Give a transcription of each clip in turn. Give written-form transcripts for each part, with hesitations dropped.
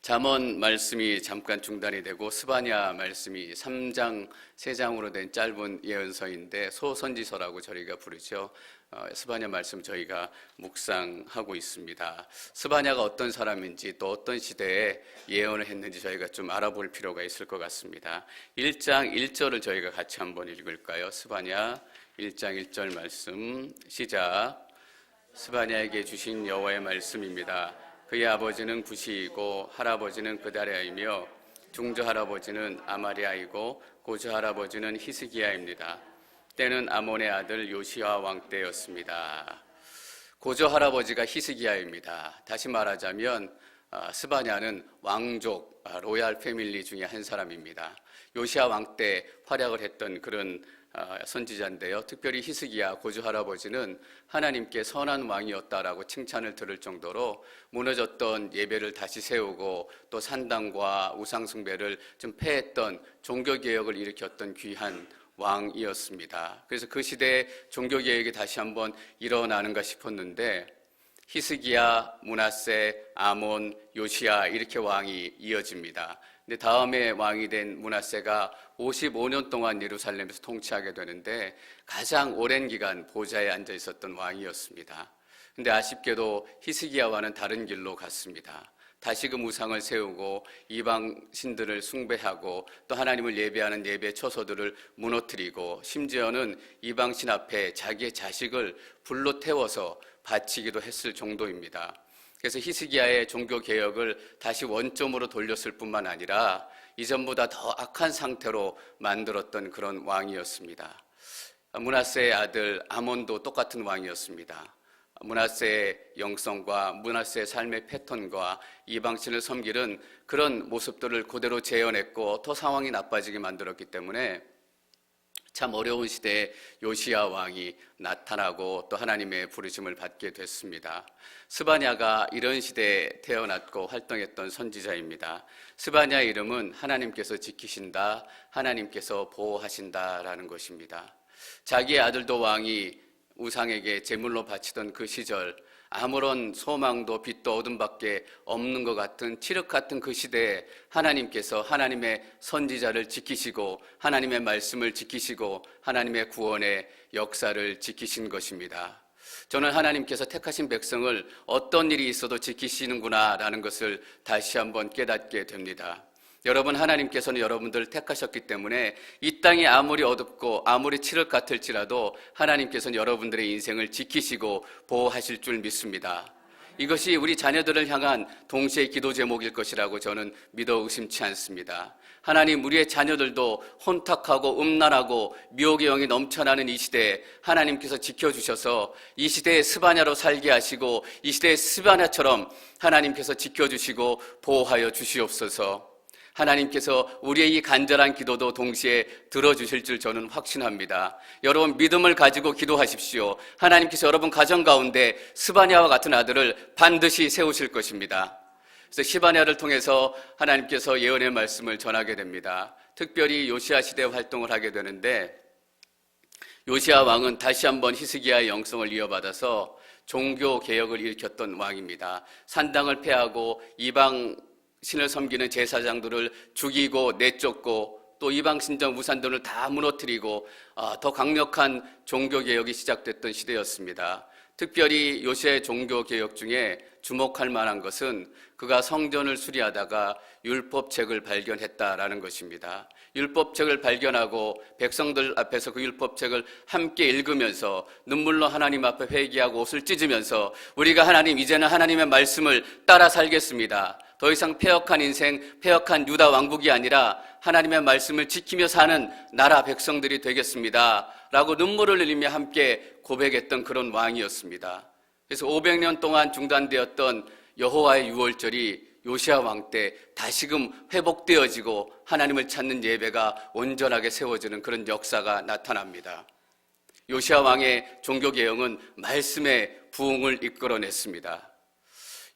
잠언 말씀이 잠깐 중단이 되고 스바냐 말씀이 3장, 3장으로 된 짧은 예언서인데 소선지서라고 저희가 부르죠. 스바냐 말씀 저희가 묵상하고 있습니다. 스바냐가 어떤 사람인지 또 어떤 시대에 예언을 했는지 저희가 좀 알아볼 필요가 있을 것 같습니다. 1장 1절을 저희가 같이 한번 읽을까요? 스바냐 1장 1절 말씀 시작. 스바냐에게 주신 여호와의 말씀입니다. 그의 아버지는 구시이고 할아버지는 그다랴이며 중조 할아버지는 아마리아이고 고조 할아버지는 히스기야입니다. 때는 아몬의 아들 요시야 왕 때였습니다. 고조 할아버지가 히스기야입니다. 다시 말하자면 스바냐는 왕족 로얄 패밀리 중에 한 사람입니다. 요시야 왕 때 활약을 했던 그런 선지자인데요. 특별히 히스기야 고조 할아버지는 하나님께 선한 왕이었다라고 칭찬을 들을 정도로 무너졌던 예배를 다시 세우고 또 산당과 우상 숭배를 좀 폐했던 종교개혁을 일으켰던 귀한 왕이었습니다. 그래서 그 시대에 종교개혁이 다시 한번 일어나는가 싶었는데 히스기야, 므낫세, 아몬, 요시야 이렇게 왕이 이어집니다. 근데 다음에 왕이 된 므낫세가 55년 동안 예루살렘에서 통치하게 되는데 가장 오랜 기간 보좌에 앉아 있었던 왕이었습니다. 근데 아쉽게도 히스기야와는 다른 길로 갔습니다. 다시금 우상을 세우고 이방 신들을 숭배하고 또 하나님을 예배하는 예배 처소들을 무너뜨리고 심지어는 이방 신 앞에 자기의 자식을 불로 태워서 바치기도 했을 정도입니다. 그래서 히스기야의 종교개혁을 다시 원점으로 돌렸을 뿐만 아니라 이전보다 더 악한 상태로 만들었던 그런 왕이었습니다. 므낫세의 아들 아몬도 똑같은 왕이었습니다. 므낫세의 영성과 므낫세의 삶의 패턴과 이방신을 섬기는 그런 모습들을 그대로 재현했고 더 상황이 나빠지게 만들었기 때문에 참 어려운 시대에 요시야 왕이 나타나고 또 하나님의 부르심을 받게 됐습니다. 스바냐가 이런 시대에 태어났고 활동했던 선지자입니다. 스바냐의 이름은 하나님께서 지키신다, 하나님께서 보호하신다라는 것입니다. 자기의 아들도 왕이 우상에게 제물로 바치던 그 시절 아무런 소망도 빛도 어둠밖에 없는 것 같은 칠흑 같은 그 시대에 하나님께서 하나님의 선지자를 지키시고 하나님의 말씀을 지키시고 하나님의 구원의 역사를 지키신 것입니다. 저는 하나님께서 택하신 백성을 어떤 일이 있어도 지키시는구나라는 것을 다시 한번 깨닫게 됩니다. 여러분, 하나님께서는 여러분들을 택하셨기 때문에 이 땅이 아무리 어둡고 아무리 칠흑 같을지라도 하나님께서는 여러분들의 인생을 지키시고 보호하실 줄 믿습니다. 이것이 우리 자녀들을 향한 동시에 기도 제목일 것이라고 저는 믿어 의심치 않습니다. 하나님, 우리의 자녀들도 혼탁하고 음란하고 미혹의 영이 넘쳐나는 이 시대에 하나님께서 지켜주셔서 이 시대에 스바냐로 살게 하시고 이 시대의 스바냐처럼 하나님께서 지켜주시고 보호하여 주시옵소서. 하나님께서 우리의 이 간절한 기도도 동시에 들어주실 줄 저는 확신합니다. 여러분, 믿음을 가지고 기도하십시오. 하나님께서 여러분 가정 가운데 스바냐와 같은 아들을 반드시 세우실 것입니다. 그래서 스바냐를 통해서 하나님께서 예언의 말씀을 전하게 됩니다. 특별히 요시야 시대 활동을 하게 되는데 요시야 왕은 다시 한번 히스기야의 영성을 이어받아서 종교 개혁을 일으켰던 왕입니다. 산당을 폐하고 이방 신을 섬기는 제사장들을 죽이고 내쫓고 또 이방신전 우산들을 다 무너뜨리고 더 강력한 종교개혁이 시작됐던 시대였습니다. 특별히 요시야의 종교개혁 중에 주목할 만한 것은 그가 성전을 수리하다가 율법책을 발견했다라는 것입니다. 율법책을 발견하고 백성들 앞에서 그 율법책을 함께 읽으면서 눈물로 하나님 앞에 회개하고 옷을 찢으면서 우리가 하나님, 이제는 하나님의 말씀을 따라 살겠습니다. 더 이상 패역한 인생, 패역한 유다 왕국이 아니라 하나님의 말씀을 지키며 사는 나라 백성들이 되겠습니다 라고 눈물을 흘리며 함께 고백했던 그런 왕이었습니다. 그래서 500년 동안 중단되었던 여호와의 유월절이 요시야 왕 때 다시금 회복되어지고 하나님을 찾는 예배가 온전하게 세워지는 그런 역사가 나타납니다. 요시야 왕의 종교개혁은 말씀의 부흥을 이끌어냈습니다.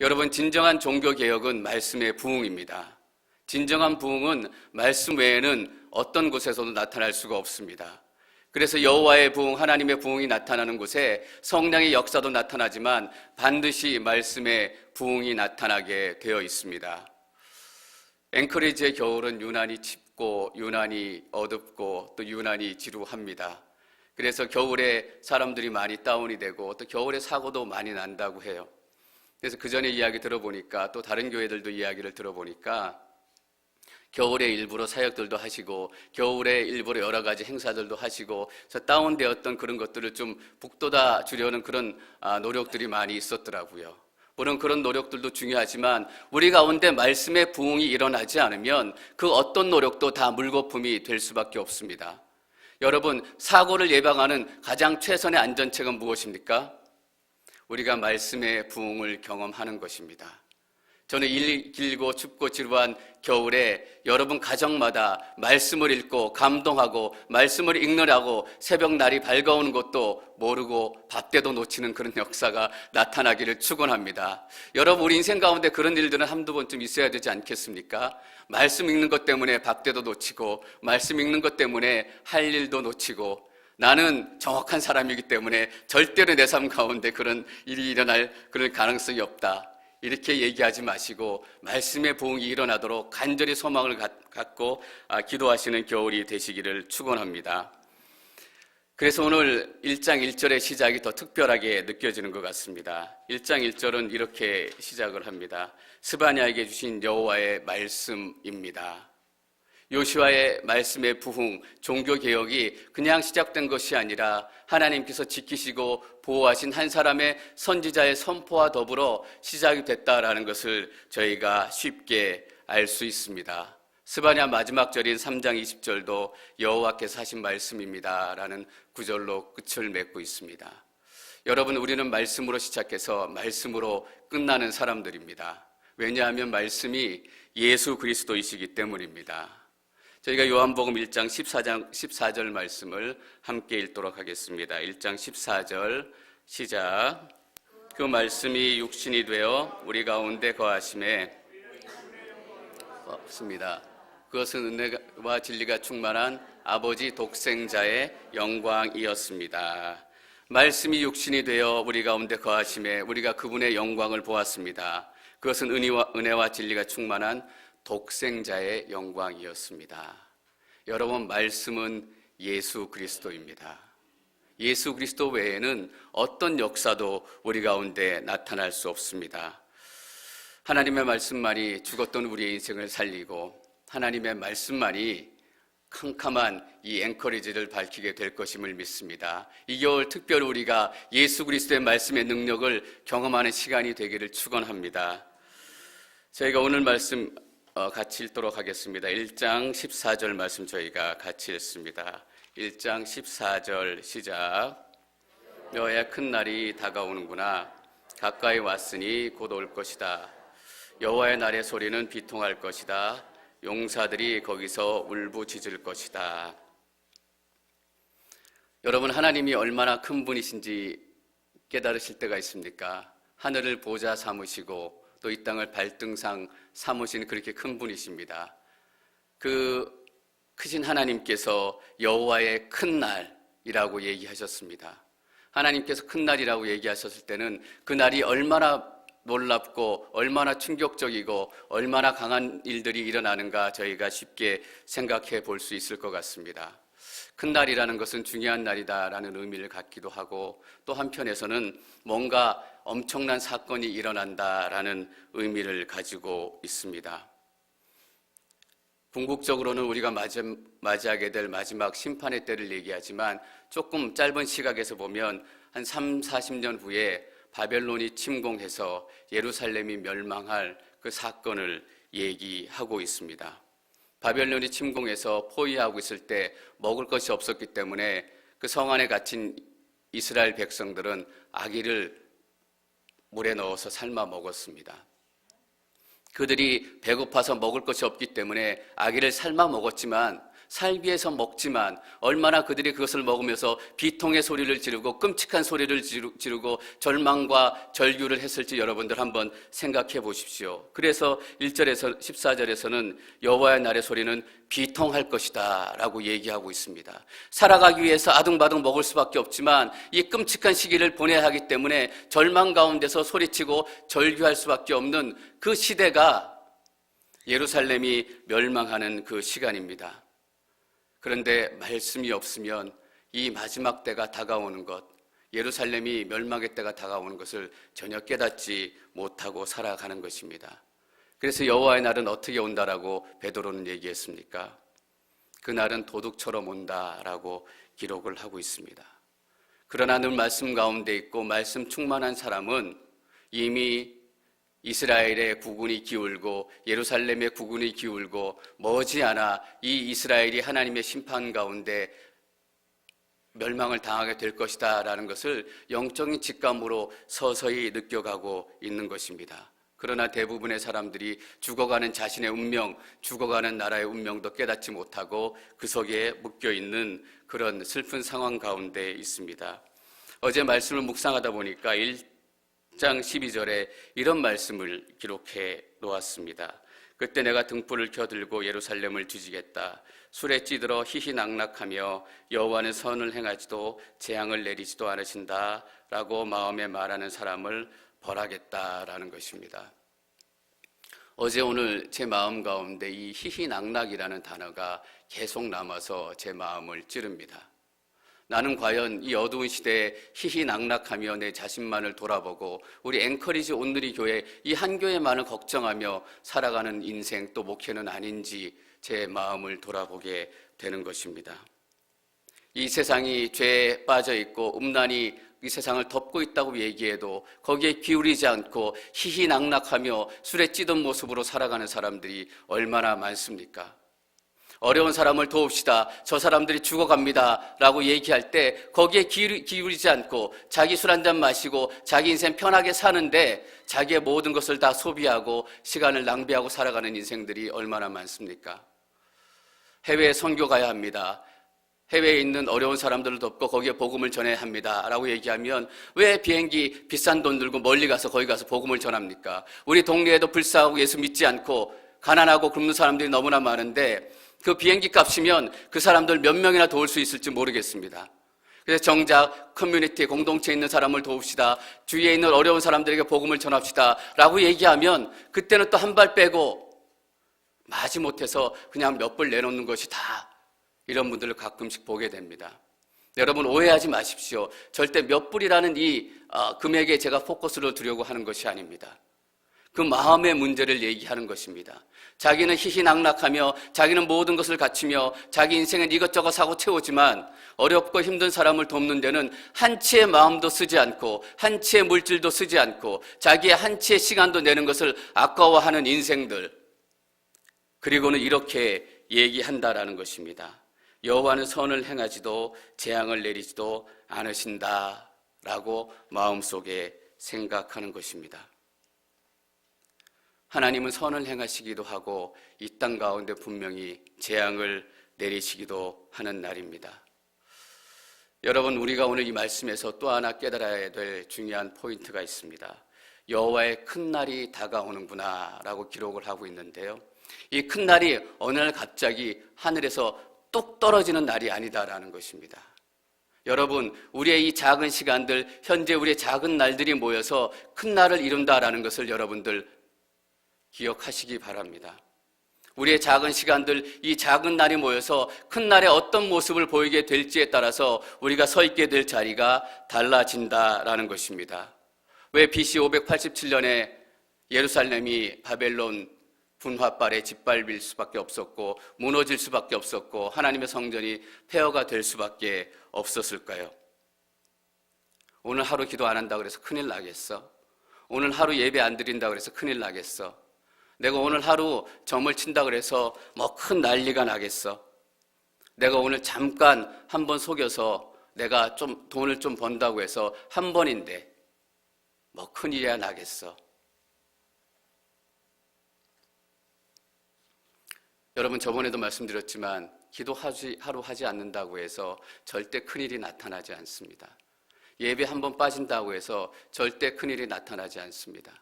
여러분, 진정한 종교개혁은 말씀의 부흥입니다. 진정한 부흥은 말씀 외에는 어떤 곳에서도 나타날 수가 없습니다. 그래서 여호와의 부흥, 하나님의 부흥이 나타나는 곳에 성령의 역사도 나타나지만 반드시 말씀의 부흥이 나타나게 되어 있습니다. 앵커리지의 겨울은 유난히 춥고 유난히 어둡고 또 유난히 지루합니다. 그래서 겨울에 사람들이 많이 다운이 되고 또 겨울에 사고도 많이 난다고 해요. 그래서 그 전에 이야기 들어보니까 또 다른 교회들도 이야기를 들어보니까 겨울에 일부러 사역들도 하시고 겨울에 일부러 여러 가지 행사들도 하시고 그래서 다운되었던 그런 것들을 좀 북돋아 주려는 그런 노력들이 많이 있었더라고요. 물론 그런 노력들도 중요하지만 우리 가운데 말씀의 부흥이 일어나지 않으면 그 어떤 노력도 다 물거품이 될 수밖에 없습니다. 여러분, 사고를 예방하는 가장 최선의 안전책은 무엇입니까? 우리가 말씀의 부흥을 경험하는 것입니다. 저는 길고 춥고 지루한 겨울에 여러분 가정마다 말씀을 읽고 감동하고 말씀을 읽느라고 새벽 날이 밝아오는 것도 모르고 밥때도 놓치는 그런 역사가 나타나기를 축원합니다. 여러분, 우리 인생 가운데 그런 일들은 한두 번쯤 있어야 되지 않겠습니까? 말씀 읽는 것 때문에 밥때도 놓치고 말씀 읽는 것 때문에 할 일도 놓치고 나는 정확한 사람이기 때문에 절대로 내 삶 가운데 그런 일이 일어날 그런 가능성이 없다. 이렇게 얘기하지 마시고 말씀의 부흥이 일어나도록 간절히 소망을 갖고 기도하시는 겨울이 되시기를 축원합니다. 그래서 오늘 1장 1절의 시작이 더 특별하게 느껴지는 것 같습니다. 1장 1절은 이렇게 시작을 합니다. 스바냐에게 주신 여호와의 말씀입니다. 요시아의 말씀의 부흥, 종교개혁이 그냥 시작된 것이 아니라 하나님께서 지키시고 보호하신 한 사람의 선지자의 선포와 더불어 시작이 됐다라는 것을 저희가 쉽게 알 수 있습니다. 스바냐 마지막 절인 3장 20절도 여호와께서 하신 말씀입니다 라는 구절로 끝을 맺고 있습니다. 여러분, 우리는 말씀으로 시작해서 말씀으로 끝나는 사람들입니다. 왜냐하면 말씀이 예수 그리스도이시기 때문입니다. 저희가 요한복음 1장 14절 말씀을 함께 읽도록 하겠습니다. 1장 14절 시작. 그 말씀이 육신이 되어 우리 가운데 거하심에 없습니다. 그것은 은혜와 진리가 충만한 아버지 독생자의 영광이었습니다. 말씀이 육신이 되어 우리 가운데 거하심에 우리가 그분의 영광을 보았습니다. 그것은 은혜와 진리가 충만한 독생자의 영광이었습니다. 여러분, 말씀은 예수 그리스도입니다. 예수 그리스도 외에는 어떤 역사도 우리 가운데 나타날 수 없습니다. 하나님의 말씀만이 죽었던 우리의 인생을 살리고 하나님의 말씀만이 캄캄한 이 앵커리지를 밝히게 될 것임을 믿습니다. 이 겨울 특별히 우리가 예수 그리스도의 말씀의 능력을 경험하는 시간이 되기를 축원합니다. 저희가 오늘 말씀 같이 읽도록 하겠습니다. 1장 14절 말씀 저희가 같이 읽습니다. 1장 14절 시작. 여호와의 큰 날이 다가오는구나. 가까이 왔으니 곧 올 것이다. 여호와의 날의 소리는 비통할 것이다. 용사들이 거기서 울부짖을 것이다. 여러분, 하나님이 얼마나 큰 분이신지 깨달으실 때가 있습니까? 하늘을 보좌 삼으시고 또 이 땅을 발등상 삼으신 그렇게 큰 분이십니다. 그 크신 하나님께서 여호와의 큰 날이라고 얘기하셨습니다. 하나님께서 큰 날이라고 얘기하셨을 때는 그 날이 얼마나 놀랍고 얼마나 충격적이고 얼마나 강한 일들이 일어나는가 저희가 쉽게 생각해 볼 수 있을 것 같습니다. 큰 날이라는 것은 중요한 날이다라는 의미를 갖기도 하고 또 한편에서는 뭔가 엄청난 사건이 일어난다라는 의미를 가지고 있습니다. 궁극적으로는 우리가 맞이하게 될 마지막 심판의 때를 얘기하지만 조금 짧은 시각에서 보면 한 30-40년 후에 바벨론이 침공해서 예루살렘이 멸망할 그 사건을 얘기하고 있습니다. 바벨론이 침공해서 포위하고 있을 때 먹을 것이 없었기 때문에 그 성 안에 갇힌 이스라엘 백성들은 아기를 물에 넣어서 삶아 먹었습니다. 그들이 배고파서 먹을 것이 없기 때문에 아기를 삶아 먹었지만 살기 위해서 먹지만 얼마나 그들이 그것을 먹으면서 비통의 소리를 지르고 끔찍한 소리를 지르고 절망과 절규를 했을지 여러분들 한번 생각해 보십시오. 그래서 1절에서 14절에서는 여호와의 날의 소리는 비통할 것이다 라고 얘기하고 있습니다. 살아가기 위해서 아둥바둥 먹을 수밖에 없지만 이 끔찍한 시기를 보내야 하기 때문에 절망 가운데서 소리치고 절규할 수밖에 없는 그 시대가 예루살렘이 멸망하는 그 시간입니다. 그런데 말씀이 없으면 이 마지막 때가 다가오는 것, 예루살렘이 멸망의 때가 다가오는 것을 전혀 깨닫지 못하고 살아가는 것입니다. 그래서 여호와의 날은 어떻게 온다라고 베드로는 얘기했습니까? 그날은 도둑처럼 온다라고 기록을 하고 있습니다. 그러나 늘 말씀 가운데 있고 말씀 충만한 사람은 이미 이스라엘의 국군이 기울고 예루살렘의 국군이 기울고 머지않아 이 이스라엘이 하나님의 심판 가운데 멸망을 당하게 될 것이다 라는 것을 영적인 직감으로 서서히 느껴가고 있는 것입니다. 그러나 대부분의 사람들이 죽어가는 자신의 운명, 죽어가는 나라의 운명도 깨닫지 못하고 그 속에 묶여있는 그런 슬픈 상황 가운데 있습니다. 어제 말씀을 묵상하다 보니까 1장 12절에 이런 말씀을 기록해 놓았습니다. 그때 내가 등불을 켜들고 예루살렘을 뒤지겠다. 술에 찌들어 희희낙낙하며 여호와는 선을 행하지도 재앙을 내리지도 않으신다 라고 마음에 말하는 사람을 벌하겠다라는 것입니다. 어제 오늘 제 마음 가운데 이 희희낙낙이라는 단어가 계속 남아서 제 마음을 찌릅니다. 나는 과연 이 어두운 시대에 희희낙낙하며 내 자신만을 돌아보고 우리 앵커리지 온누리 교회 이 한 교회만을 걱정하며 살아가는 인생 또 목회는 아닌지 제 마음을 돌아보게 되는 것입니다. 이 세상이 죄에 빠져 있고 음란이 이 세상을 덮고 있다고 얘기해도 거기에 기울이지 않고 희희낙낙하며 술에 찌든 모습으로 살아가는 사람들이 얼마나 많습니까? 어려운 사람을 도웁시다. 저 사람들이 죽어갑니다. 라고 얘기할 때 거기에 기울이지 않고 자기 술 한잔 마시고 자기 인생 편하게 사는데 자기의 모든 것을 다 소비하고 시간을 낭비하고 살아가는 인생들이 얼마나 많습니까? 해외에 선교 가야 합니다. 해외에 있는 어려운 사람들을 돕고 거기에 복음을 전해야 합니다 라고 얘기하면 왜 비행기 비싼 돈 들고 멀리 가서 거기 가서 복음을 전합니까? 우리 동네에도 불쌍하고 예수 믿지 않고 가난하고 굶는 사람들이 너무나 많은데 그 비행기 값이면 그 사람들 몇 명이나 도울 수 있을지 모르겠습니다. 그래서 정작 커뮤니티 공동체에 있는 사람을 도웁시다. 주위에 있는 어려운 사람들에게 복음을 전합시다 라고 얘기하면 그때는 또 한 발 빼고 마지못해서 그냥 몇 불 내놓는 것이 다 이런 분들을 가끔씩 보게 됩니다. 여러분 오해하지 마십시오. 절대 몇 불이라는 이 금액에 제가 포커스를 두려고 하는 것이 아닙니다. 그 마음의 문제를 얘기하는 것입니다. 자기는 희희낙낙하며 자기는 모든 것을 갖추며 자기 인생은 이것저것 사고 채우지만 어렵고 힘든 사람을 돕는 데는 한 치의 마음도 쓰지 않고 한 치의 물질도 쓰지 않고 자기의 한 치의 시간도 내는 것을 아까워하는 인생들, 그리고는 이렇게 얘기한다라는 것입니다. 여호와는 선을 행하지도 재앙을 내리지도 않으신다라고 마음속에 생각하는 것입니다. 하나님은 선을 행하시기도 하고 이 땅 가운데 분명히 재앙을 내리시기도 하는 날입니다. 여러분, 우리가 오늘 이 말씀에서 또 하나 깨달아야 될 중요한 포인트가 있습니다. 여호와의 큰 날이 다가오는구나 라고 기록을 하고 있는데요, 이 큰 날이 어느 날 갑자기 하늘에서 뚝 떨어지는 날이 아니다라는 것입니다. 여러분, 우리의 이 작은 시간들, 현재 우리의 작은 날들이 모여서 큰 날을 이룬다라는 것을 여러분들 기억하시기 바랍니다. 우리의 작은 시간들, 이 작은 날이 모여서 큰 날에 어떤 모습을 보이게 될지에 따라서 우리가 서 있게 될 자리가 달라진다라는 것입니다. 왜 BC 587년에 예루살렘이 바벨론 분화발에 짓밟힐 수밖에 없었고 무너질 수밖에 없었고 하나님의 성전이 폐허가 될 수밖에 없었을까요? 오늘 하루 기도 안 한다고 해서 큰일 나겠어? 오늘 하루 예배 안 드린다고 해서 큰일 나겠어? 내가 오늘 하루 점을 친다고 해서 뭐 큰 난리가 나겠어? 내가 오늘 잠깐 한번 속여서 내가 좀 돈을 좀 번다고 해서 한 번인데 뭐 큰일이야 나겠어? 여러분, 저번에도 말씀드렸지만 기도 하루 하지 않는다고 해서 절대 큰일이 나타나지 않습니다. 예배 한 번 빠진다고 해서 절대 큰일이 나타나지 않습니다.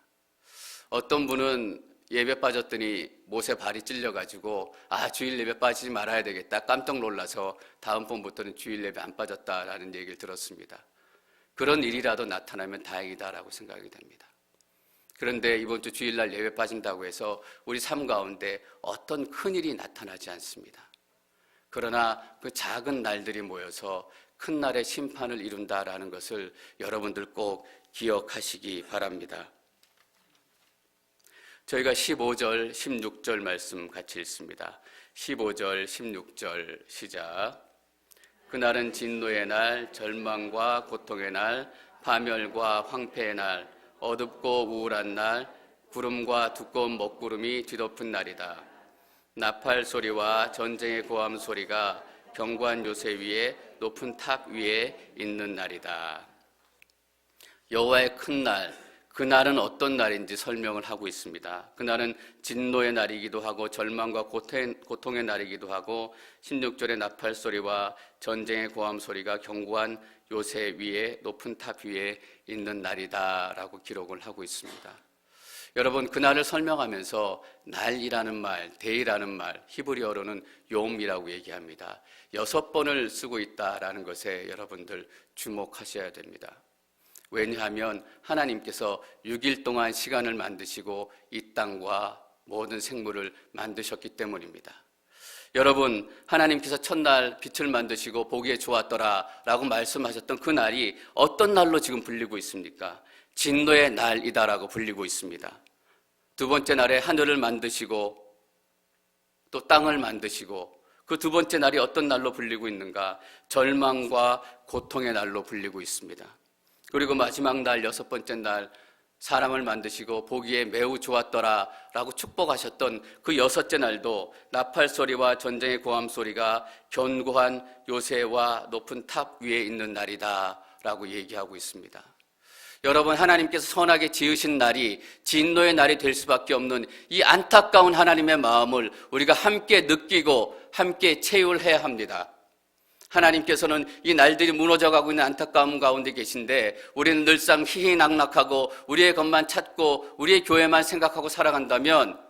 어떤 분은 예배 빠졌더니 못에 발이 찔려가지고 주일 예배 빠지지 말아야 되겠다 깜짝 놀라서 다음번부터는 주일 예배 안 빠졌다라는 얘기를 들었습니다. 그런 일이라도 나타나면 다행이다라고 생각이 됩니다. 그런데 이번 주 주일날 예배 빠진다고 해서 우리 삶 가운데 어떤 큰일이 나타나지 않습니다. 그러나 그 작은 날들이 모여서 큰 날의 심판을 이룬다라는 것을 여러분들 꼭 기억하시기 바랍니다. 저희가 15절, 16절 말씀 같이 읽습니다. 15절, 16절 시작. 그날은 진노의 날, 절망과 고통의 날, 파멸과 황폐의 날, 어둡고 우울한 날, 구름과 두꺼운 먹구름이 뒤덮은 날이다. 나팔 소리와 전쟁의 고함 소리가 견고한 요새 위에 높은 탑 위에 있는 날이다. 여호와의 큰 날, 그날은 어떤 날인지 설명을 하고 있습니다. 그날은 진노의 날이기도 하고 절망과 고통의 날이기도 하고 16절의 나팔 소리와 전쟁의 고함 소리가 견고한 요새 위에 높은 탑 위에 있는 날이다 라고 기록을 하고 있습니다. 여러분, 그날을 설명하면서 날이라는 말, 데이라는 말, 히브리어로는 욤이라고 얘기합니다. 6번을 쓰고 있다라는 것에 여러분들 주목하셔야 됩니다. 왜냐하면 하나님께서 6일 동안 시간을 만드시고 이 땅과 모든 생물을 만드셨기 때문입니다. 여러분, 하나님께서 첫날 빛을 만드시고 보기에 좋았더라 라고 말씀하셨던 그 날이 어떤 날로 지금 불리고 있습니까? 진노의 날이다라고 불리고 있습니다. 두 번째 날에 하늘을 만드시고 또 땅을 만드시고 그 두 번째 날이 어떤 날로 불리고 있는가? 절망과 고통의 날로 불리고 있습니다. 그리고 마지막 날, 6번째 날, 사람을 만드시고 보기에 매우 좋았더라 라고 축복하셨던 그 6째 날도 나팔 소리와 전쟁의 고함 소리가 견고한 요새와 높은 탑 위에 있는 날이다 라고 얘기하고 있습니다. 여러분, 하나님께서 선하게 지으신 날이 진노의 날이 될 수밖에 없는 이 안타까운 하나님의 마음을 우리가 함께 느끼고 함께 체휼해야 합니다. 하나님께서는 이 날들이 무너져가고 있는 안타까움 가운데 계신데 우리는 늘상 희희낙낙하고 우리의 것만 찾고 우리의 교회만 생각하고 살아간다면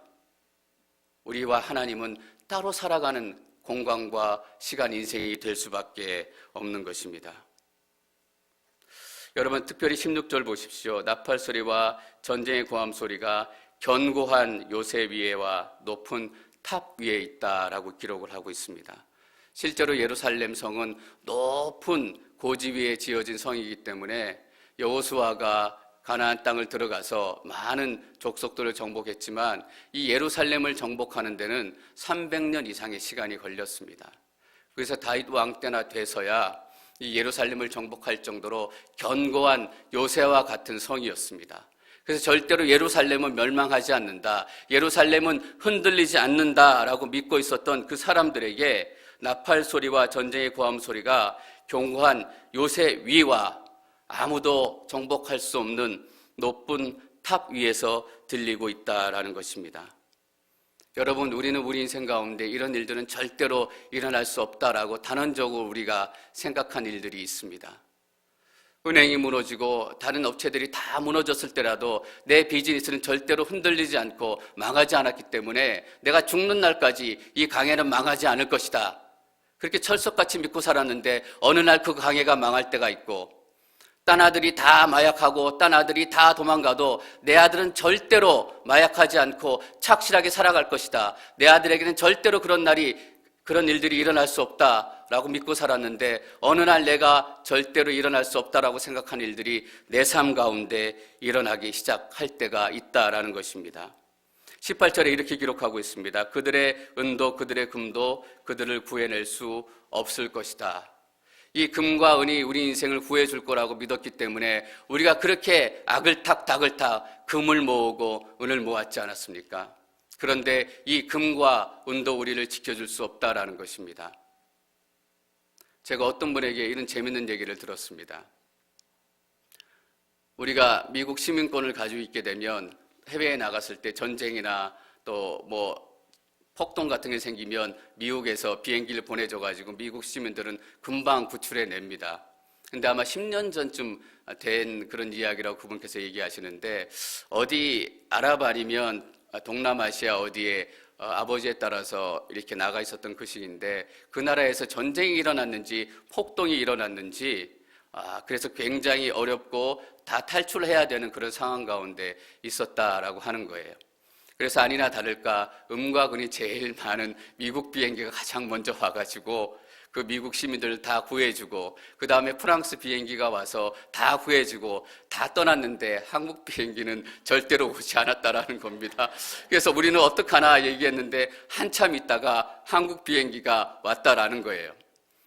우리와 하나님은 따로 살아가는 공간과 시간, 인생이 될 수밖에 없는 것입니다. 여러분, 특별히 16절 보십시오. 나팔 소리와 전쟁의 고함 소리가 견고한 요새 위에와 높은 탑 위에 있다라고 기록을 하고 있습니다. 실제로 예루살렘 성은 높은 고지 위에 지어진 성이기 때문에 여호수아가 가나안 땅을 들어가서 많은 족속들을 정복했지만 이 예루살렘을 정복하는 데는 300년 이상의 시간이 걸렸습니다. 그래서 다윗 왕 때나 돼서야 이 예루살렘을 정복할 정도로 견고한 요새와 같은 성이었습니다. 그래서 절대로 예루살렘은 멸망하지 않는다, 예루살렘은 흔들리지 않는다라고 믿고 있었던 그 사람들에게 나팔 소리와 전쟁의 고함 소리가 견고한 요새 위와 아무도 정복할 수 없는 높은 탑 위에서 들리고 있다라는 것입니다. 여러분, 우리는 우리 인생 가운데 이런 일들은 절대로 일어날 수 없다라고 단언적으로 우리가 생각한 일들이 있습니다. 은행이 무너지고 다른 업체들이 다 무너졌을 때라도 내 비즈니스는 절대로 흔들리지 않고 망하지 않았기 때문에 내가 죽는 날까지 이 가게는 망하지 않을 것이다, 그렇게 철석같이 믿고 살았는데 어느 날 그 가게가 망할 때가 있고, 딴 아들이 다 마약하고 딴 아들이 다 도망가도 내 아들은 절대로 마약하지 않고 착실하게 살아갈 것이다, 내 아들에게는 절대로 그런 일들이 일어날 수 없다라고 믿고 살았는데 어느 날 내가 절대로 일어날 수 없다라고 생각한 일들이 내 삶 가운데 일어나기 시작할 때가 있다라는 것입니다. 18절에 이렇게 기록하고 있습니다. 그들의 은도 그들의 금도 그들을 구해낼 수 없을 것이다. 이 금과 은이 우리 인생을 구해줄 거라고 믿었기 때문에 우리가 그렇게 악을탁 닭을탁 금을 모으고 은을 모았지 않았습니까? 그런데 이 금과 은도 우리를 지켜줄 수 없다라는 것입니다. 제가 어떤 분에게 이런 재밌는 얘기를 들었습니다. 우리가 미국 시민권을 가지고 있게 되면 해외에 나갔을 때 전쟁이나 또 폭동 같은 게 생기면 미국에서 비행기를 보내줘가지고 미국 시민들은 금방 구출해냅니다. 근데 아마 10년 전쯤 된 그런 이야기라고 그분께서 얘기하시는데, 어디 아랍 아니면 동남아시아 어디에 아버지에 따라서 이렇게 나가 있었던 그 시기인데 그 나라에서 전쟁이 일어났는지 폭동이 일어났는지 그래서 굉장히 어렵고 다 탈출해야 되는 그런 상황 가운데 있었다라고 하는 거예요. 그래서 아니나 다를까 음과 군이 제일 많은 미국 비행기가 가장 먼저 와가지고 그 미국 시민들을 다 구해주고 그 다음에 프랑스 비행기가 와서 다 구해주고 다 떠났는데 한국 비행기는 절대로 오지 않았다라는 겁니다. 그래서 우리는 어떡하나 얘기했는데 한참 있다가 한국 비행기가 왔다라는 거예요.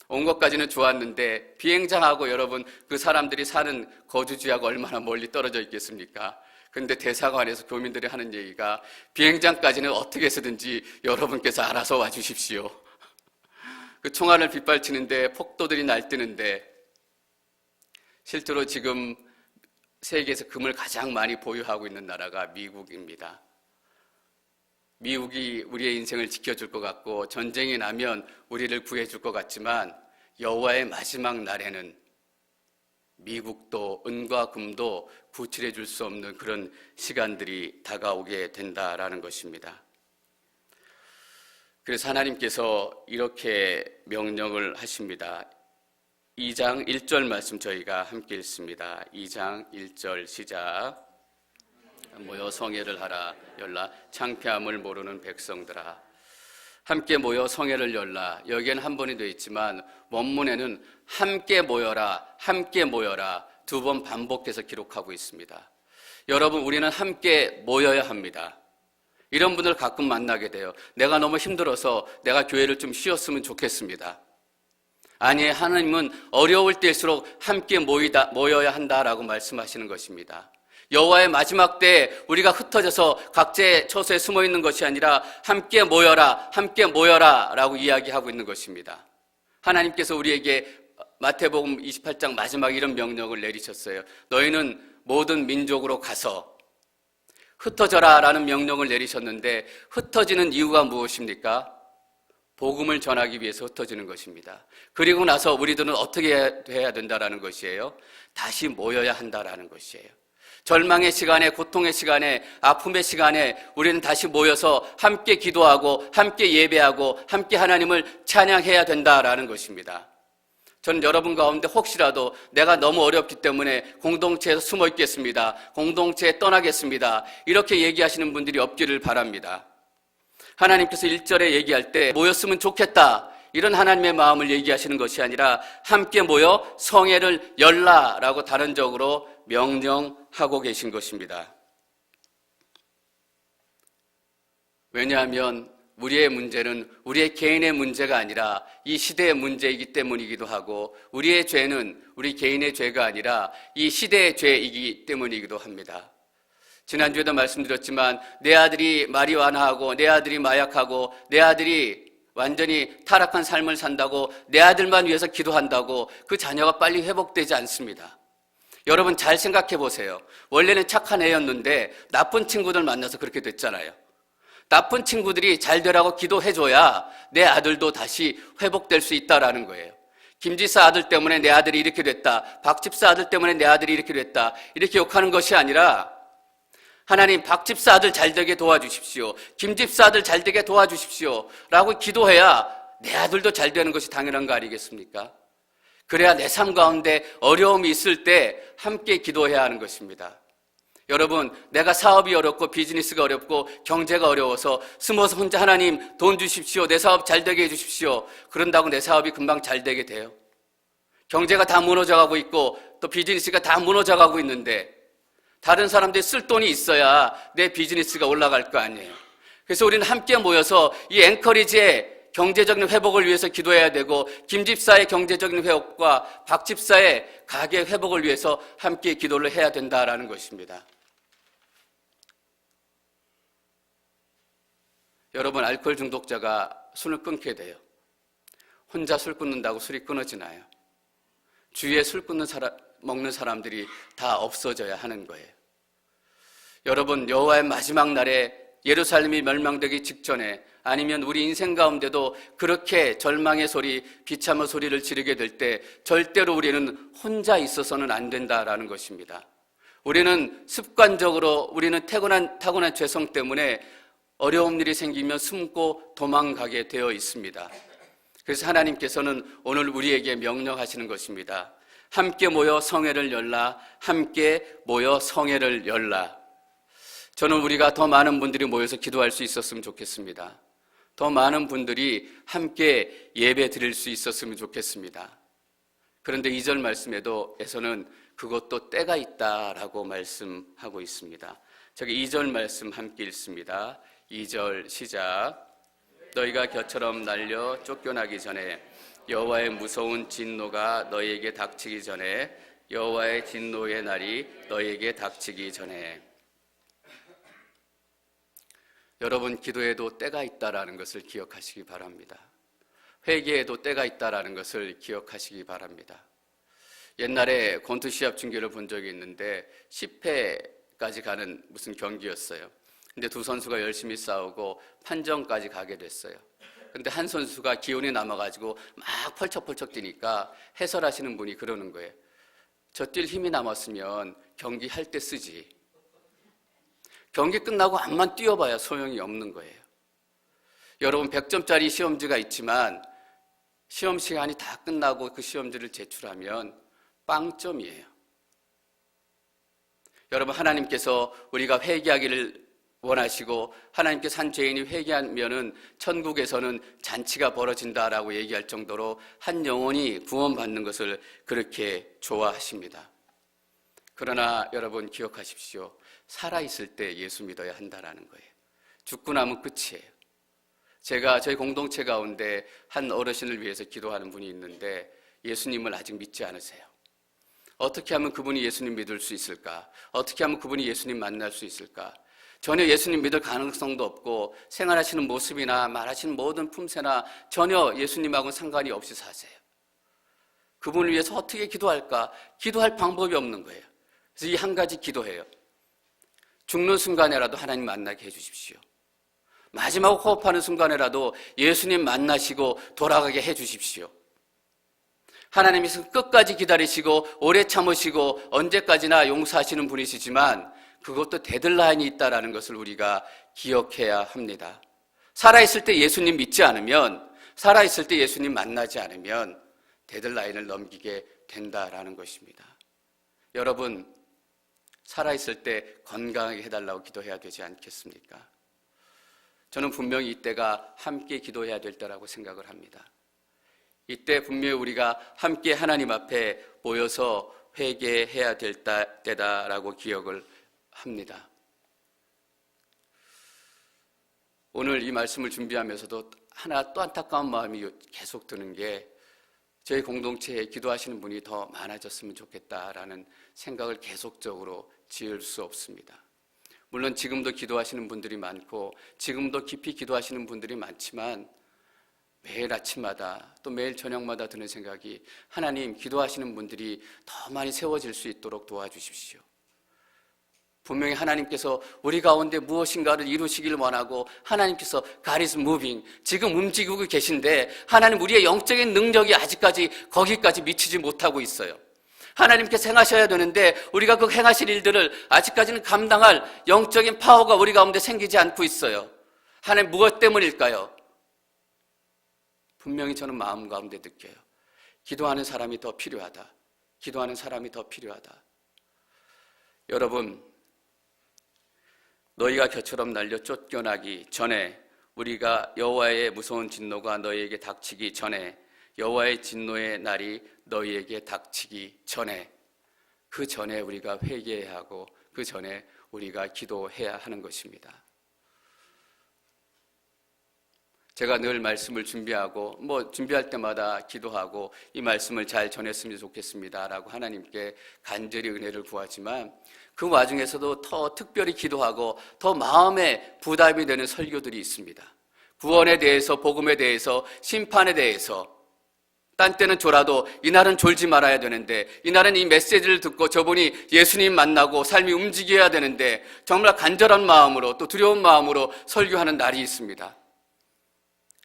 온 것까지는 좋았는데 비행장하고 여러분 그 사람들이 사는 거주지하고 얼마나 멀리 떨어져 있겠습니까? 근데 대사관에서 교민들이 하는 얘기가 비행장까지는 어떻게 해서든지 여러분께서 알아서 와주십시오. 그 총알을 빗발치는데 폭도들이 날뛰는데 실제로 지금 세계에서 금을 가장 많이 보유하고 있는 나라가 미국입니다. 미국이 우리의 인생을 지켜줄 것 같고 전쟁이 나면 우리를 구해줄 것 같지만 여호와의 마지막 날에는 미국도 은과 금도 구출해 줄 수 없는 그런 시간들이 다가오게 된다라는 것입니다. 그래서 하나님께서 이렇게 명령을 하십니다. 2장 1절 말씀 저희가 함께 읽습니다. 2장 1절 시작. 모여 성회를 하라 열라 창피함을 모르는 백성들아. 함께 모여 성회를 열라. 여기에는 한 번이 되어 있지만 원문에는 함께 모여라 두 번 반복해서 기록하고 있습니다. 여러분, 우리는 함께 모여야 합니다. 이런 분들 가끔 만나게 돼요. 내가 너무 힘들어서 내가 교회를 좀 쉬었으면 좋겠습니다. 아니, 하나님은 어려울 때일수록 함께 모여야 한다라고 말씀하시는 것입니다. 여호와의 마지막 때에 우리가 흩어져서 각자의 처소에 숨어 있는 것이 아니라 함께 모여라 라고 이야기하고 있는 것입니다. 하나님께서 우리에게 마태복음 28장 마지막 이런 명령을 내리셨어요. 너희는 모든 민족으로 가서 흩어져라 라는 명령을 내리셨는데 흩어지는 이유가 무엇입니까? 복음을 전하기 위해서 흩어지는 것입니다. 그리고 나서 우리들은 어떻게 해야 된다라는 것이에요? 다시 모여야 한다라는 것이에요. 절망의 시간에, 고통의 시간에, 아픔의 시간에 우리는 다시 모여서 함께 기도하고 함께 예배하고 함께 하나님을 찬양해야 된다라는 것입니다. 저는 여러분 가운데 혹시라도 내가 너무 어렵기 때문에 공동체에서 숨어 있겠습니다, 공동체에 떠나겠습니다, 이렇게 얘기하시는 분들이 없기를 바랍니다. 하나님께서 1절에 얘기할 때 모였으면 좋겠다, 이런 하나님의 마음을 얘기하시는 것이 아니라 함께 모여 성회를 열라라고 단언적으로 명령하고 계신 것입니다. 왜냐하면 우리의 문제는 우리의 개인의 문제가 아니라 이 시대의 문제이기 때문이기도 하고, 우리의 죄는 우리 개인의 죄가 아니라 이 시대의 죄이기 때문이기도 합니다. 지난주에도 말씀드렸지만 내 아들이 마리화나하고 내 아들이 마약하고 내 아들이 완전히 타락한 삶을 산다고 내 아들만 위해서 기도한다고 그 자녀가 빨리 회복되지 않습니다. 여러분 잘 생각해 보세요. 원래는 착한 애였는데 나쁜 친구들 만나서 그렇게 됐잖아요. 나쁜 친구들이 잘 되라고 기도해줘야 내 아들도 다시 회복될 수 있다라는 거예요. 김지사 아들 때문에 내 아들이 이렇게 됐다, 박집사 아들 때문에 내 아들이 이렇게 됐다, 이렇게 욕하는 것이 아니라 하나님, 박집사 아들 잘 되게 도와주십시오, 김집사 아들 잘 되게 도와주십시오 라고 기도해야 내 아들도 잘 되는 것이 당연한 거 아니겠습니까? 그래야 내 삶 가운데 어려움이 있을 때 함께 기도해야 하는 것입니다. 여러분, 내가 사업이 어렵고 비즈니스가 어렵고 경제가 어려워서 숨어서 혼자 하나님 돈 주십시오, 내 사업 잘 되게 해주십시오, 그런다고 내 사업이 금방 잘 되게 돼요? 경제가 다 무너져가고 있고 또 비즈니스가 다 무너져가고 있는데 다른 사람들이 쓸 돈이 있어야 내 비즈니스가 올라갈 거 아니에요. 그래서 우리는 함께 모여서 이 앵커리지의 경제적인 회복을 위해서 기도해야 되고, 김집사의 경제적인 회복과 박집사의 가게 회복을 위해서 함께 기도를 해야 된다라는 것입니다. 여러분, 알코올 중독자가 술을 끊게 돼요. 혼자 술 끊는다고 술이 끊어지나요? 주위에 술 먹는 사람들이 다 없어져야 하는 거예요. 여러분, 여호와의 마지막 날에 예루살렘이 멸망되기 직전에, 아니면 우리 인생 가운데도 그렇게 절망의 소리, 비참한 소리를 지르게 될 때 절대로 우리는 혼자 있어서는 안 된다라는 것입니다. 우리는 습관적으로 우리는 타고난 죄성 때문에 어려운 일이 생기면 숨고 도망가게 되어 있습니다. 그래서 하나님께서는 오늘 우리에게 명령하시는 것입니다. 함께 모여 성회를 열라. 함께 모여 성회를 열라. 저는 우리가 더 많은 분들이 모여서 기도할 수 있었으면 좋겠습니다. 더 많은 분들이 함께 예배 드릴 수 있었으면 좋겠습니다. 그런데 2절 말씀에서는 그것도 때가 있다라고 말씀하고 있습니다. 저기 2절 말씀 함께 읽습니다. 2절 시작. 너희가 겨처럼 날려 쫓겨나기 전에 여호와의 무서운 진노가 너희에게 닥치기 전에 여호와의 진노의 날이 너희에게 닥치기 전에. 여러분, 기도에도 때가 있다라는 것을 기억하시기 바랍니다. 회개에도 때가 있다라는 것을 기억하시기 바랍니다. 옛날에 권투 시합 중계를 본 적이 있는데 10회까지 가는 무슨 경기였어요. 근데 두 선수가 열심히 싸우고 판정까지 가게 됐어요. 근데 한 선수가 기운이 남아가지고 막 펄쩍펄쩍 뛰니까 해설하시는 분이 그러는 거예요. 저 뛸 힘이 남았으면 경기할 때 쓰지. 경기 끝나고 암만 뛰어봐야 소용이 없는 거예요. 여러분, 100점짜리 시험지가 있지만 시험 시간이 다 끝나고 그 시험지를 제출하면 빵점이에요. 여러분, 하나님께서 우리가 회개하기를 원하시고 하나님께서 한 죄인이 회개하면은 천국에서는 잔치가 벌어진다라고 얘기할 정도로 한 영혼이 구원받는 것을 그렇게 좋아하십니다. 그러나 여러분 기억하십시오. 살아있을 때 예수 믿어야 한다라는 거예요. 죽고 나면 끝이에요. 제가 저희 공동체 가운데 한 어르신을 위해서 기도하는 분이 있는데 예수님을 아직 믿지 않으세요. 어떻게 하면 그분이 예수님 믿을 수 있을까? 어떻게 하면 그분이 예수님 만날 수 있을까? 전혀 예수님 믿을 가능성도 없고 생활하시는 모습이나 말하시는 모든 품새나 전혀 예수님하고는 상관이 없이 사세요. 그분을 위해서 어떻게 기도할까? 기도할 방법이 없는 거예요. 그래서 이 한 가지 기도해요. 죽는 순간에라도 하나님 만나게 해주십시오. 마지막 호흡하는 순간에라도 예수님 만나시고 돌아가게 해주십시오. 하나님이 끝까지 기다리시고 오래 참으시고 언제까지나 용서하시는 분이시지만 그것도 데드라인이 있다는 것을 우리가 기억해야 합니다. 살아있을 때 예수님 믿지 않으면, 살아있을 때 예수님 만나지 않으면 데드라인을 넘기게 된다라는 것입니다. 여러분, 살아있을 때 건강하게 해달라고 기도해야 되지 않겠습니까? 저는 분명히 이때가 함께 기도해야 될 때라고 생각을 합니다. 이때 분명히 우리가 함께 하나님 앞에 모여서 회개해야 될 때다라고 기억을 합니다. 오늘 이 말씀을 준비하면서도 하나 또 안타까운 마음이 계속 드는 게 저희 공동체에 기도하시는 분이 더 많아졌으면 좋겠다라는 생각을 계속적으로 지을 수 없습니다. 물론 지금도 기도하시는 분들이 많고 지금도 깊이 기도하시는 분들이 많지만 매일 아침마다 또 매일 저녁마다 드는 생각이 하나님, 기도하시는 분들이 더 많이 세워질 수 있도록 도와주십시오. 분명히 하나님께서 우리 가운데 무엇인가를 이루시길 원하고 하나님께서 God is moving, 지금 움직이고 계신데 하나님 우리의 영적인 능력이 아직까지 거기까지 미치지 못하고 있어요. 하나님께서 행하셔야 되는데 우리가 그 행하실 일들을 아직까지는 감당할 영적인 파워가 우리 가운데 생기지 않고 있어요. 하나님, 무엇 때문일까요? 분명히 저는 마음 가운데 느껴요. 기도하는 사람이 더 필요하다. 기도하는 사람이 더 필요하다. 여러분, 너희가 겨처럼 날려 쫓겨나기 전에, 우리가 여호와의 무서운 진노가 너희에게 닥치기 전에, 여호와의 진노의 날이 너희에게 닥치기 전에, 그 전에 우리가 회개해야 하고 그 전에 우리가 기도해야 하는 것입니다. 제가 늘 말씀을 준비하고 준비할 때마다 기도하고 이 말씀을 잘 전했으면 좋겠습니다라고 하나님께 간절히 은혜를 구하지만 그 와중에서도 더 특별히 기도하고 더 마음에 부담이 되는 설교들이 있습니다. 구원에 대해서, 복음에 대해서, 심판에 대해서. 딴 때는 졸아도 이날은 졸지 말아야 되는데, 이날은 이 메시지를 듣고 저분이 예수님 만나고 삶이 움직여야 되는데 정말 간절한 마음으로 또 두려운 마음으로 설교하는 날이 있습니다.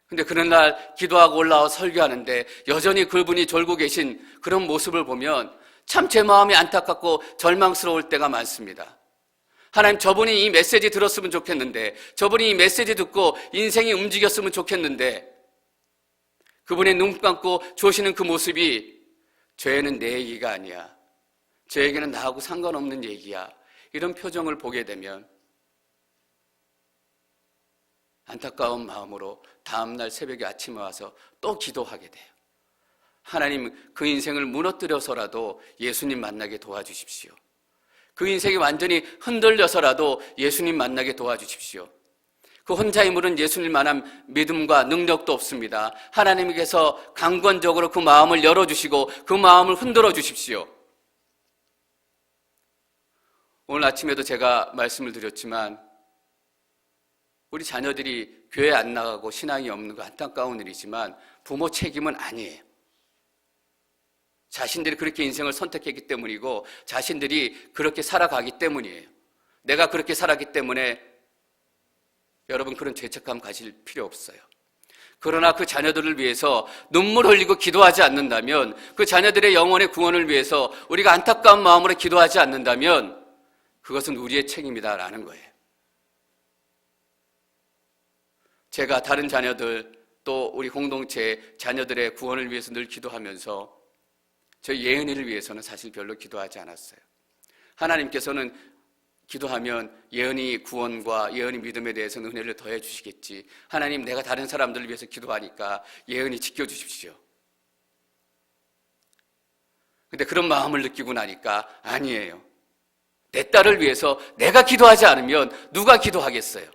근데 그런 날 기도하고 올라와 설교하는데 여전히 그분이 졸고 계신 그런 모습을 보면 참 제 마음이 안타깝고 절망스러울 때가 많습니다. 하나님, 저분이 이 메시지 들었으면 좋겠는데, 저분이 이 메시지 듣고 인생이 움직였으면 좋겠는데, 그분의 눈 감고 조시는 그 모습이 죄는 내 얘기가 아니야. 저에게는 나하고 상관없는 얘기야. 이런 표정을 보게 되면 안타까운 마음으로 다음날 새벽에 아침에 와서 또 기도하게 돼요. 하나님, 그 인생을 무너뜨려서라도 예수님 만나게 도와주십시오. 그 인생이 완전히 흔들려서라도 예수님 만나게 도와주십시오. 그 혼자 힘으로는 예수님만한 믿음과 능력도 없습니다. 하나님께서 강권적으로 그 마음을 열어주시고 그 마음을 흔들어 주십시오. 오늘 아침에도 제가 말씀을 드렸지만 우리 자녀들이 교회 안 나가고 신앙이 없는 거 안타까운 일이지만 부모 책임은 아니에요. 자신들이 그렇게 인생을 선택했기 때문이고 자신들이 그렇게 살아가기 때문이에요. 내가 그렇게 살았기 때문에 여러분 그런 죄책감 가질 필요 없어요. 그러나 그 자녀들을 위해서 눈물 흘리고 기도하지 않는다면, 그 자녀들의 영혼의 구원을 위해서 우리가 안타까운 마음으로 기도하지 않는다면 그것은 우리의 책임이다라는 거예요. 제가 다른 자녀들 또 우리 공동체 자녀들의 구원을 위해서 늘 기도하면서 저희 예은이를 위해서는 사실 별로 기도하지 않았어요. 하나님께서는 기도하면 예은이 구원과 예은이 믿음에 대해서는 은혜를 더해 주시겠지. 하나님, 내가 다른 사람들을 위해서 기도하니까 예은이 지켜주십시오. 근데 그런 마음을 느끼고 나니까 아니에요. 내 딸을 위해서 내가 기도하지 않으면 누가 기도하겠어요?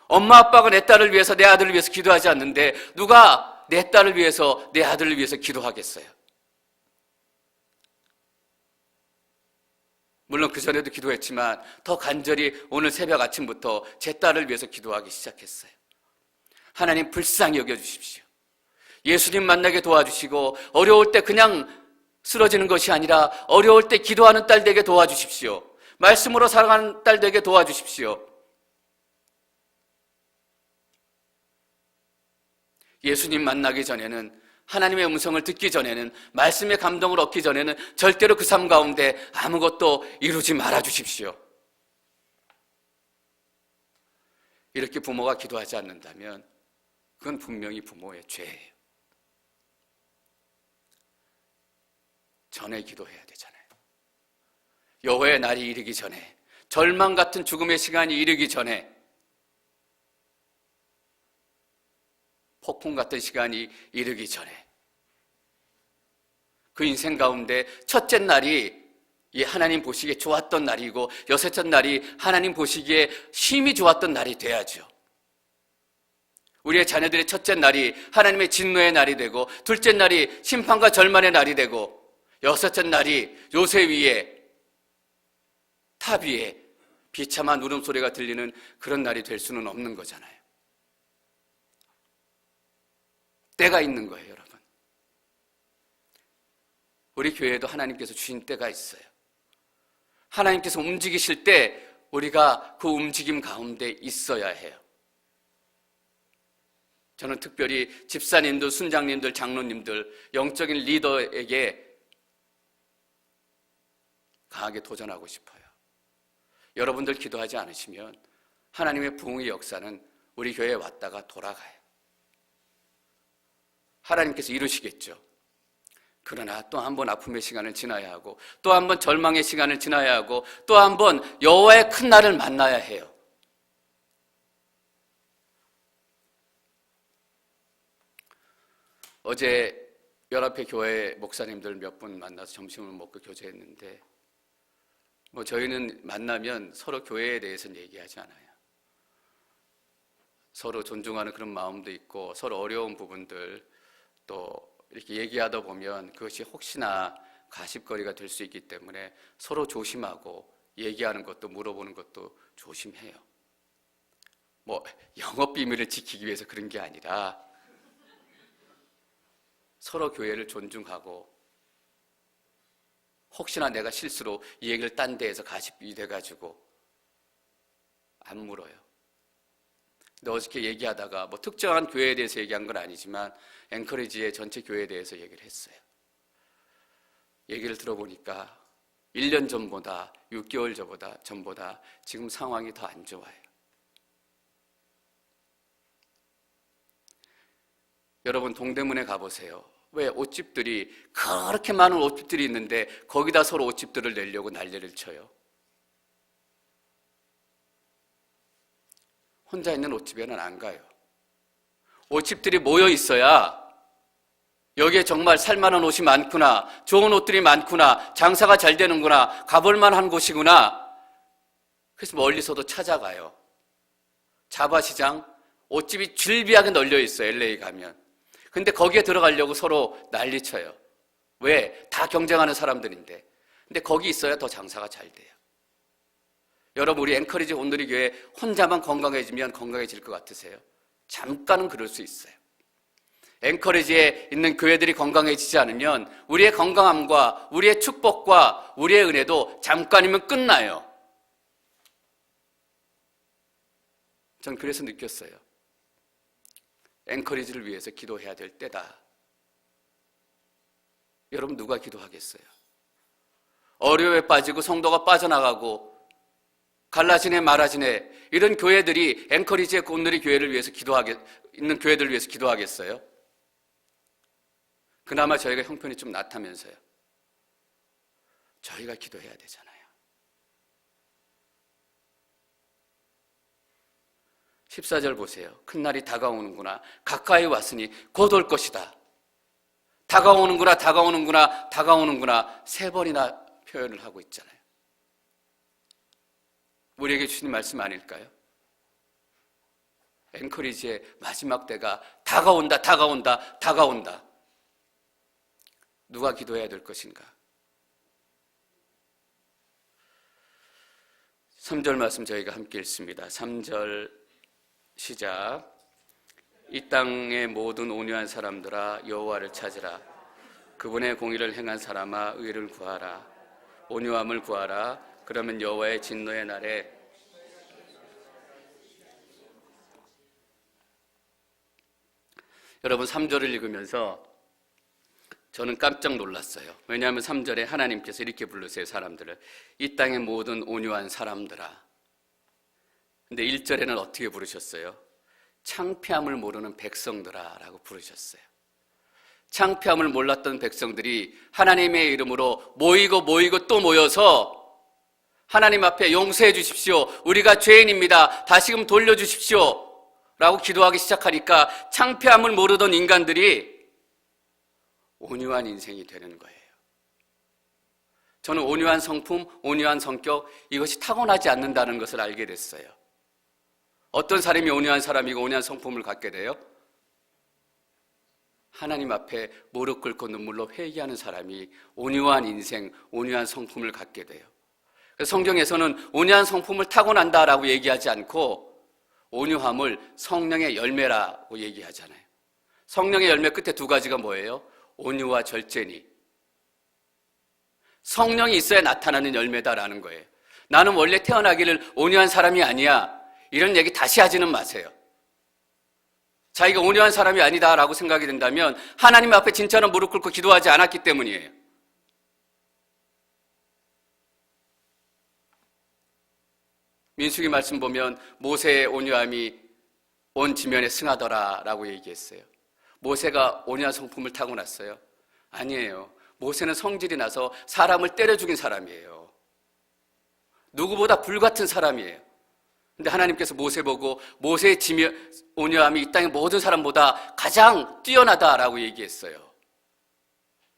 엄마 아빠가 내 딸을 위해서 내 아들을 위해서 기도하지 않는데 누가 내 딸을 위해서 내 아들을 위해서 기도하겠어요? 물론 그 전에도 기도했지만 더 간절히 오늘 새벽 아침부터 제 딸을 위해서 기도하기 시작했어요. 하나님, 불쌍히 여겨주십시오. 예수님 만나게 도와주시고 어려울 때 그냥 쓰러지는 것이 아니라 어려울 때 기도하는 딸 되게 도와주십시오. 말씀으로 살아가는 딸 되게 도와주십시오. 예수님 만나기 전에는, 하나님의 음성을 듣기 전에는, 말씀의 감동을 얻기 전에는 절대로 그 삶 가운데 아무것도 이루지 말아 주십시오. 이렇게 부모가 기도하지 않는다면 그건 분명히 부모의 죄예요. 전에 기도해야 되잖아요. 여호와의 날이 이르기 전에, 절망 같은 죽음의 시간이 이르기 전에, 폭풍 같은 시간이 이르기 전에 그 인생 가운데 첫째 날이 하나님 보시기에 좋았던 날이고 여섯째 날이 하나님 보시기에 심히 좋았던 날이 돼야죠. 우리의 자녀들의 첫째 날이 하나님의 진노의 날이 되고, 둘째 날이 심판과 절망의 날이 되고, 여섯째 날이 요새 위에, 탑 위에 비참한 울음소리가 들리는 그런 날이 될 수는 없는 거잖아요. 때가 있는 거예요, 여러분. 우리 교회에도 하나님께서 주신 때가 있어요. 하나님께서 움직이실 때 우리가 그 움직임 가운데 있어야 해요. 저는 특별히 집사님들, 순장님들, 장로님들, 영적인 리더에게 강하게 도전하고 싶어요. 여러분들 기도하지 않으시면 하나님의 부흥의 역사는 우리 교회에 왔다가 돌아가요. 하나님께서 이루시겠죠. 그러나 또 한 번 아픔의 시간을 지나야 하고, 또 한 번 절망의 시간을 지나야 하고, 또 한 번 여호와의 큰 날을 만나야 해요. 어제 연합회 교회 목사님들 몇 분 만나서 점심을 먹고 교제했는데, 저희는 만나면 서로 교회에 대해서는 얘기하지 않아요. 서로 존중하는 그런 마음도 있고, 서로 어려운 부분들 또 이렇게 얘기하다 보면 그것이 혹시나 가십거리가 될 수 있기 때문에 서로 조심하고, 얘기하는 것도 물어보는 것도 조심해요. 영업 비밀을 지키기 위해서 그런 게 아니라 서로 교회를 존중하고, 혹시나 내가 실수로 이 얘기를 딴 데에서 가십이 돼가지고 안 물어요. 근데 어저께 얘기하다가 특정한 교회에 대해서 얘기한 건 아니지만 앵커리지의 전체 교회에 대해서 얘기를 했어요. 얘기를 들어보니까 1년 전보다 6개월 전보다 지금 상황이 더 안 좋아요. 여러분 동대문에 가보세요. 왜 옷집들이 그렇게 많은 옷집들이 있는데 거기다 서로 옷집들을 내려고 난리를 쳐요? 혼자 있는 옷집에는 안 가요. 옷집들이 모여 있어야 여기에 정말 살만한 옷이 많구나, 좋은 옷들이 많구나, 장사가 잘 되는구나, 가볼만한 곳이구나. 그래서 멀리서도 찾아가요. 자바시장, 옷집이 줄비하게 널려 있어요, LA 가면. 근데 거기에 들어가려고 서로 난리쳐요. 왜? 다 경쟁하는 사람들인데. 근데 거기 있어야 더 장사가 잘 돼요. 여러분, 우리 앵커리지 온누리 교회 혼자만 건강해지면 건강해질 것 같으세요? 잠깐은 그럴 수 있어요. 앵커리지에 있는 교회들이 건강해지지 않으면 우리의 건강함과 우리의 축복과 우리의 은혜도 잠깐이면 끝나요. 전 그래서 느꼈어요. 앵커리지를 위해서 기도해야 될 때다. 여러분, 누가 기도하겠어요? 어려움에 빠지고 성도가 빠져나가고 갈라지네 말아지네 이런 교회들이 앵커리지의 온누리 교회를 위해서 있는 교회들을 위해서 기도하겠어요? 그나마 저희가 형편이 좀 낫다면서요. 저희가 기도해야 되잖아요. 14절 보세요. 큰 날이 다가오는구나. 가까이 왔으니 곧 올 것이다. 다가오는구나, 다가오는구나, 다가오는구나. 3번이나 표현을 하고 있잖아요. 우리에게 주신 말씀 아닐까요? 앵커리지의 마지막 때가 다가온다, 다가온다, 다가온다. 누가 기도해야 될 것인가? 3절 말씀 저희가 함께 읽습니다. 3절 시작. 이 땅의 모든 온유한 사람들아 여호와를 찾으라. 그분의 공의를 행한 사람아 의를 구하라. 온유함을 구하라. 그러면 여호와의 진노의 날에 여러분 3절을 읽으면서 저는 깜짝 놀랐어요. 왜냐하면 3절에 하나님께서 이렇게 부르세요. 사람들을. 이 땅의 모든 온유한 사람들아. 근데 1절에는 어떻게 부르셨어요? 창피함을 모르는 백성들아 라고 부르셨어요. 창피함을 몰랐던 백성들이 하나님의 이름으로 모이고 또 모여서 하나님 앞에 용서해 주십시오. 우리가 죄인입니다. 다시금 돌려주십시오. 라고 기도하기 시작하니까 창피함을 모르던 인간들이 온유한 인생이 되는 거예요. 저는 온유한 성품, 온유한 성격 이것이 타고나지 않는다는 것을 알게 됐어요. 어떤 사람이 온유한 사람이고 온유한 성품을 갖게 돼요? 하나님 앞에 무릎 꿇고 눈물로 회개하는 사람이 온유한 인생, 온유한 성품을 갖게 돼요. 그래서 성경에서는 온유한 성품을 타고난다라고 얘기하지 않고 온유함을 성령의 열매라고 얘기하잖아요. 성령의 열매 끝에 2가지가 뭐예요? 온유와 절제니. 성령이 있어야 나타나는 열매다라는 거예요. 나는 원래 태어나기를 온유한 사람이 아니야. 이런 얘기 다시 하지는 마세요. 자기가 온유한 사람이 아니다라고 생각이 된다면 하나님 앞에 진짜로 무릎 꿇고 기도하지 않았기 때문이에요. 민수기 말씀 보면 모세의 온유함이 온 지면에 승하더라라고 얘기했어요. 모세가 온유한 성품을 타고났어요? 아니에요. 모세는 성질이 나서 사람을 때려 죽인 사람이에요. 누구보다 불같은 사람이에요. 근데 하나님께서 모세 보고 모세의 온유함이 이 땅의 모든 사람보다 가장 뛰어나다라고 얘기했어요.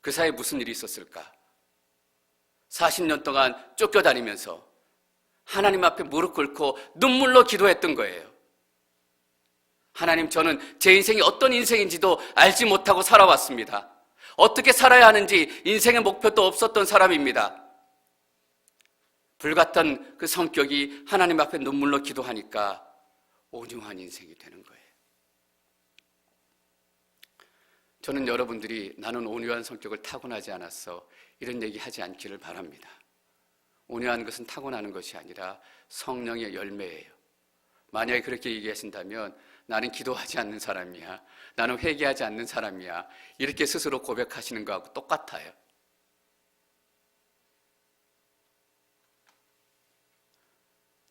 그 사이에 무슨 일이 있었을까? 40년 동안 쫓겨다니면서 하나님 앞에 무릎 꿇고 눈물로 기도했던 거예요. 하나님, 저는 제 인생이 어떤 인생인지도 알지 못하고 살아왔습니다. 어떻게 살아야 하는지 인생의 목표도 없었던 사람입니다. 불같은 그 성격이 하나님 앞에 눈물로 기도하니까 온유한 인생이 되는 거예요. 저는 여러분들이 나는 온유한 성격을 타고나지 않았어 이런 얘기 하지 않기를 바랍니다. 온유한 것은 타고나는 것이 아니라 성령의 열매예요. 만약에 그렇게 얘기하신다면 나는 기도하지 않는 사람이야, 나는 회개하지 않는 사람이야, 이렇게 스스로 고백하시는 거하고 똑같아요.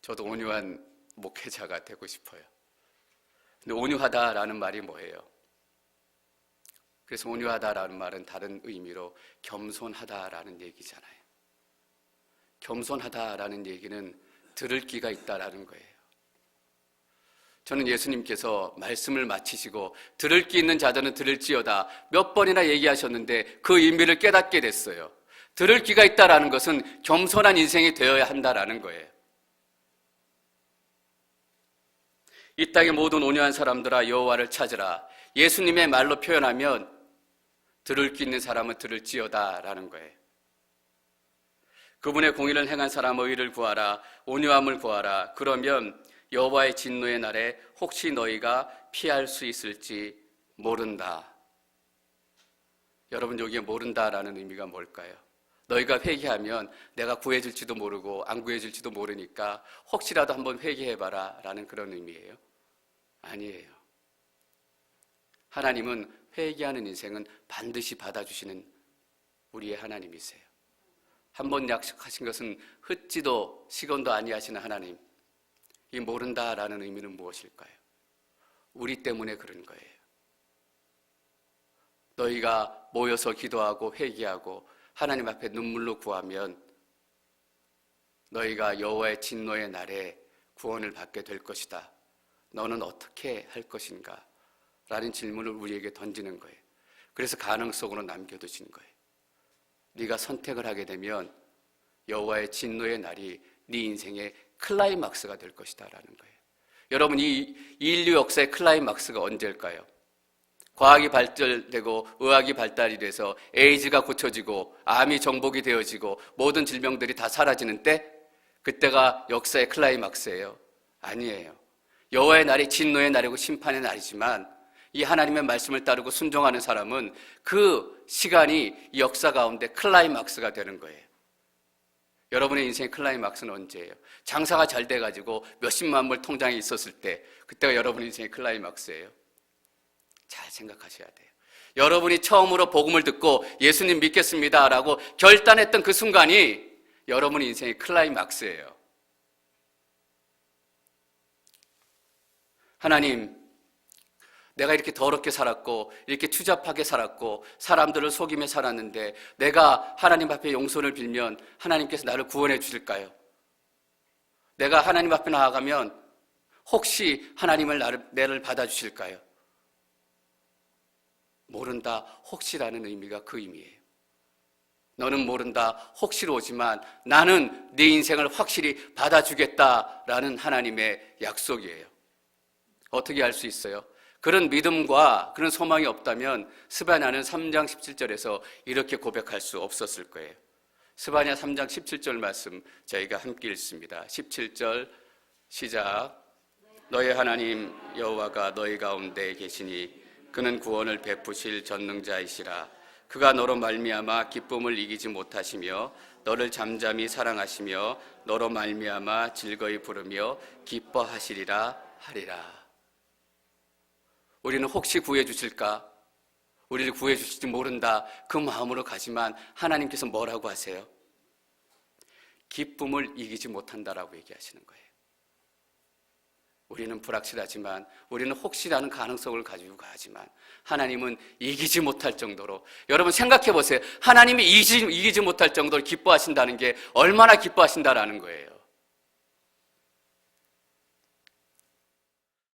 저도 온유한 목회자가 되고 싶어요. 근데 온유하다라는 말이 뭐예요? 그래서 온유하다라는 말은 다른 의미로 겸손하다라는 얘기잖아요. 겸손하다라는 얘기는 들을 귀가 있다라는 거예요. 저는 예수님께서 말씀을 마치시고 들을 귀 있는 자들은 들을지어다 몇 번이나 얘기하셨는데 그 의미를 깨닫게 됐어요. 들을 귀가 있다라는 것은 겸손한 인생이 되어야 한다라는 거예요. 이 땅의 모든 온유한 사람들아 여호와를 찾으라. 예수님의 말로 표현하면 들을 귀 있는 사람은 들을지어다라는 거예요. 그분의 공의를 행한 사람의 의를 구하라. 온유함을 구하라. 그러면 여호와의 진노의 날에 혹시 너희가 피할 수 있을지 모른다. 여러분, 여기에 모른다라는 의미가 뭘까요? 너희가 회개하면 내가 구해줄지도 모르고 안 구해줄지도 모르니까 혹시라도 한번 회개해봐라 라는 그런 의미예요? 아니에요. 하나님은 회개하는 인생은 반드시 받아주시는 우리의 하나님이세요. 한번 약속하신 것은 흩지도 시건도 아니하시는 하나님. 이 모른다라는 의미는 무엇일까요? 우리 때문에 그런 거예요. 너희가 모여서 기도하고 회개하고 하나님 앞에 눈물로 구하면 너희가 여호와의 진노의 날에 구원을 받게 될 것이다. 너는 어떻게 할 것인가? 라는 질문을 우리에게 던지는 거예요. 그래서 가능성으로 남겨두신 거예요. 네가 선택을 하게 되면 여호와의 진노의 날이 네 인생의 클라이막스가 될 것이다 라는 거예요. 여러분, 이 인류 역사의 클라이막스가 언제일까요? 과학이 발달되고 의학이 발달이 돼서 에이즈가 고쳐지고 암이 정복이 되어지고 모든 질병들이 다 사라지는 때, 그때가 역사의 클라이막스예요? 아니에요. 여호와의 날이 진노의 날이고 심판의 날이지만 이 하나님의 말씀을 따르고 순종하는 사람은 그 시간이 이 역사 가운데 클라이막스가 되는 거예요. 여러분의 인생의 클라이막스는 언제예요? 장사가 잘 돼가지고 몇십만 불 통장에 있었을 때, 그때가 여러분의 인생의 클라이막스예요. 잘 생각하셔야 돼요. 여러분이 처음으로 복음을 듣고 예수님 믿겠습니다라고 결단했던 그 순간이 여러분의 인생의 클라이막스예요. 하나님, 내가 이렇게 더럽게 살았고 이렇게 추잡하게 살았고 사람들을 속이며 살았는데 내가 하나님 앞에 용서를 빌면 하나님께서 나를 구원해 주실까요? 내가 하나님 앞에 나아가면 혹시 하나님을 나를 받아주실까요? 모른다, 혹시라는 의미가 그 의미예요. 너는 모른다, 혹시로 오지만 나는 네 인생을 확실히 받아주겠다라는 하나님의 약속이에요. 어떻게 알 수 있어요? 그런 믿음과 그런 소망이 없다면 스바냐는 3장 17절에서 이렇게 고백할 수 없었을 거예요. 스바냐 3장 17절 말씀 저희가 함께 읽습니다. 17절 시작. 너희 하나님 여호와가 너희 가운데 계시니 그는 구원을 베푸실 전능자이시라. 그가 너로 말미암아 기쁨을 이기지 못하시며 너를 잠잠히 사랑하시며 너로 말미암아 즐거이 부르며 기뻐하시리라 하리라. 우리는 혹시 구해 주실까? 우리를 구해 주실지 모른다, 그 마음으로 가지만 하나님께서 뭐라고 하세요? 기쁨을 이기지 못한다라고 얘기하시는 거예요. 우리는 불확실하지만, 우리는 혹시라는 가능성을 가지고 가지만 하나님은 이기지 못할 정도로, 여러분 생각해 보세요. 하나님이 이기지 못할 정도로 기뻐하신다는 게 얼마나 기뻐하신다라는 거예요.